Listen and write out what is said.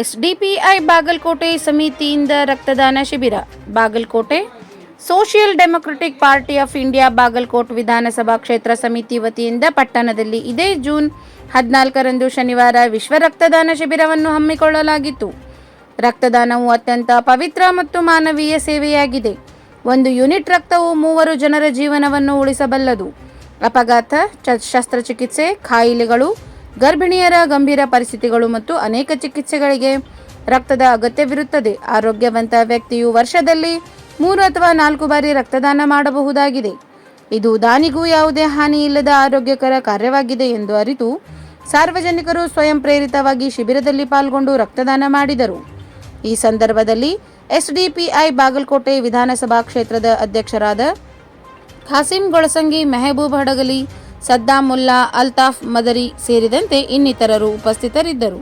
SDPI Bagalkot ಸಮಿತಿಯಿಂದ ರಕ್ತದಾನ ಶಿಬಿರ. Bagalkote social democratic party of India Bagalkot ವಿಧಾನಸಭಾ ಕ್ಷೇತ್ರ ಸಮಿತಿ ವತಿಯಿಂದ ಪಟ್ಟಣದಲ್ಲಿ ಇದೇ ಜೂನ್ 14ರಂದು ಶನಿವಾರ ವಿಶ್ವ ರಕ್ತದಾನ ಶಿಬಿರವನ್ನು ಹಮ್ಮಿಕೊಳ್ಳಲಾಗಿತ್ತು. ರಕ್ತದಾನವು ಅತ್ಯಂತ ಪವಿತ್ರ ಮತ್ತು ಮಾನವೀಯ ಸೇವೆಯಾಗಿದೆ. 1 ಯೂನಿಟ್ ರಕ್ತವು 3 ಜನರ ಜೀವನವನ್ನು ಉಳಿಸಬಲ್ಲದು. ಅಪಘಾತ, ಶಸ್ತ್ರಚಿಕಿತ್ಸೆ, ಕಾಯಿಲೆಗಳು, ಗರ್ಭಿಣಿಯರ ಗಂಭೀರ ಪರಿಸ್ಥಿತಿಗಳು ಮತ್ತು ಅನೇಕ ಚಿಕಿತ್ಸೆಗಳಿಗೆ ರಕ್ತದ ಅಗತ್ಯವಿರುತ್ತದೆ. ಆರೋಗ್ಯವಂತ ವ್ಯಕ್ತಿಯು ವರ್ಷದಲ್ಲಿ 3 ಅಥವಾ 4 ಬಾರಿ ರಕ್ತದಾನ ಮಾಡಬಹುದಾಗಿದೆ. ಇದು ದಾನಿಗೂ ಯಾವುದೇ ಹಾನಿ ಇಲ್ಲದ ಆರೋಗ್ಯಕರ ಕಾರ್ಯವಾಗಿದೆ ಎಂದು ಅರಿತು ಸಾರ್ವಜನಿಕರು ಸ್ವಯಂ ಪ್ರೇರಿತವಾಗಿ ಶಿಬಿರದಲ್ಲಿ ಪಾಲ್ಗೊಂಡು ರಕ್ತದಾನ ಮಾಡಿದರು. ಈ ಸಂದರ್ಭದಲ್ಲಿ ಎಸ್ಡಿಪಿಐ ಬಾಗಲಕೋಟೆ ವಿಧಾನಸಭಾ ಕ್ಷೇತ್ರದ ಅಧ್ಯಕ್ಷರಾದ ಖಾಸಿಂ ಗೊಳಸಂಗಿ, ಮೆಹಬೂಬ್ ಹಡಗಲಿ, ಸದ್ದಾಂ ಮುಲ್ಲಾ, ಅಲ್ತಾಫ್ ಮದರಿ ಸೇರಿದಂತೆ ಇನ್ನಿತರರು ಉಪಸ್ಥಿತರಿದ್ದರು.